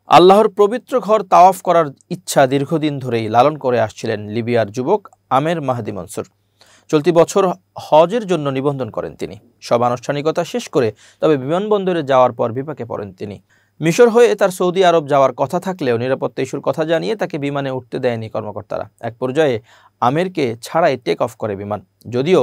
আল্লাহর পবিত্র ঘর তাওয়াফ করার ইচ্ছা দীর্ঘদিন ধরেই লালন করে আসছিলেন লিবিয়ার যুবক আমের মাহদি মনসুর। চলতি বছর হজের জন্য নিবন্ধন করেন তিনি। সব আনুষ্ঠানিকতা শেষ করে তবে বিমানবন্দরে যাওয়ার পর বিপাকে পড়েন তিনি। মিশর হয়ে তার সৌদি আরব যাওয়ার কথা থাকলেও নিরাপত্তা ইস্যুর কথা জানিয়ে তাকে বিমানে উঠতে দেয়নি কর্মকর্তারা। এক পর্যায়ে আমেরকে ছাড়াই টেক অফ করে বিমান। যদিও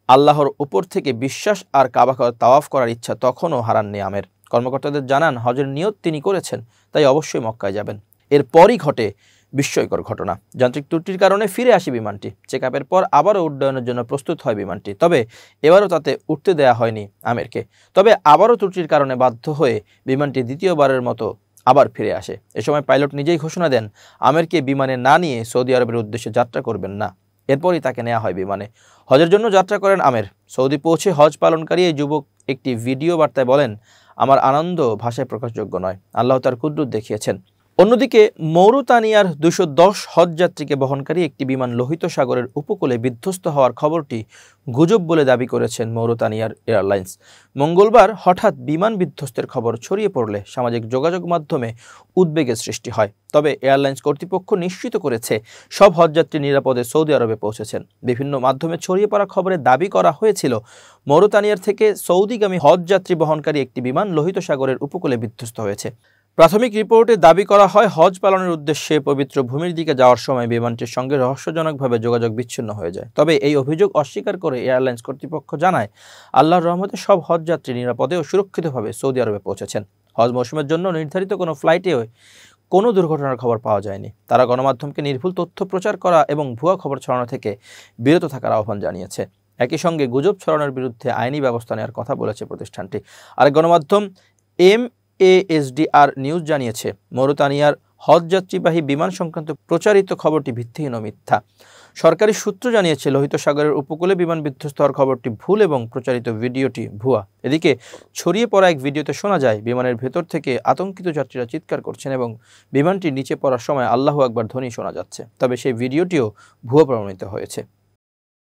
আল্লাহর উপর থেকে বিশ্বাস আর কাবা ঘর তাওয়াফ করার ইচ্ছা তখনও হারাননি আমের। কর্মকর্তাদের জানান হজের নিয়ত তিনি করেছেন, তাই অবশ্যই মক্কায় যাবেন। এরপরই ঘটে বিস্ময়কর ঘটনা। যান্ত্রিক ত্রুটির কারণে ফিরে আসে বিমানটি। চেকআপের পর আবারও উড্ডয়নের জন্য প্রস্তুত হয় বিমানটি। তবে এবারও তাতে উঠতে দেয়া হয়নি আমেরকে। তবে আবারও ত্রুটির কারণে বাধ্য হয়ে বিমানটি দ্বিতীয়বারের মতো আবার ফিরে আসে। এ সময় পাইলট নিজেই ঘোষণা দেন আমেরকে বিমানে না নিয়ে সৌদি আরবের উদ্দেশ্যে যাত্রা করবেন না। এরপরই তাকে নেওয়া হয় বিমানে। হজের জন্য যাত্রা করেন আমের। সৌদি পৌঁছে হজ পালনকারী এই যুবক একটি ভিডিও বার্তায় বলেন, আমার আনন্দ ভাষায় প্রকাশযোগ্য নয়, আল্লাহ তার কুদরত দেখিয়েছেন। অন্যদিকে মৌরিতানিয়ার ২১০ হজযাত্রীকে বহনকারী একটি বিমান লোহিত সাগরের উপকূলে বিধ্বস্ত হওয়ার খবরটি গুজব বলে দাবি করেছেন মৌরিতানিয়ার এয়ারলাইন্স। মঙ্গলবার হঠাৎ বিমান বিধ্বস্তের খবর ছড়িয়ে পড়লে সামাজিক যোগাযোগ মাধ্যমে উদ্বেগের সৃষ্টি হয়। তবে এয়ারলাইন্স কর্তৃপক্ষ নিশ্চিত করেছে সব হজযাত্রী নিরাপদে সৌদি আরবে পৌঁছেছেন। বিভিন্ন মাধ্যমে ছড়িয়ে পড়া খবরে দাবি করা হয়েছিল মৌরিতানিয়ার থেকে সৌদিগামী হজযাত্রী বহনকারী একটি বিমান লোহিত সাগরের উপকূলে বিধ্বস্ত হয়েছে। প্রাথমিক রিপোর্টে দাবি করা হয় হজ পালনের উদ্দেশ্যে পবিত্র ভূমির দিকে যাওয়ার সময় বিমানটির সঙ্গে রহস্যজনকভাবে যোগাযোগ বিচ্ছিন্ন হয়ে যায়। তবে এই অভিযোগ অস্বীকার করে এয়ারলাইন্স কর্তৃপক্ষ জানায়, আল্লাহর রহমতে সব হজযাত্রী নিরাপদে ও সুরক্ষিতভাবে সৌদি আরবে পৌঁছেছেন। হজ মৌসুমের জন্য নির্ধারিত কোনো ফ্লাইটে কোনো দুর্ঘটনার খবর পাওয়া যায়নি। তারা গণমাধ্যমকে নির্ভুল তথ্য প্রচার করা এবং ভুয়া খবর ছড়ানো থেকে বিরত থাকার আহ্বান জানিয়েছে। একই সঙ্গে গুজব ছড়ানোর বিরুদ্ধে আইনি ব্যবস্থা নেওয়ার কথা বলেছে প্রতিষ্ঠানটি। আরেক গণমাধ্যম MASDR নিউজ জানিয়েছে, মৌরিতানিয়ার হজযাত্রীবাহী বিমান সংক্রান্ত প্রচারিত খবরটি ভিত্তিহীন ও মিথ্যা। সরকারি সূত্র জানিয়েছে, লোহিত সাগরের উপকূলে বিমান বিধ্বস্ত হওয়ার খবরটি ভুল এবং প্রচারিত ভিডিওটি ভুয়া। এদিকে ছড়িয়ে পড়া এক ভিডিওতে শোনা যায় বিমানের ভেতর থেকে আতঙ্কিত যাত্রীরা চিৎকার করছেন এবং বিমানটি নিচে পড়ার সময় আল্লাহু আকবার ধ্বনি শোনা যাচ্ছে। তবে সেই ভিডিওটিও ভুয়া প্রমাণিত হয়েছে।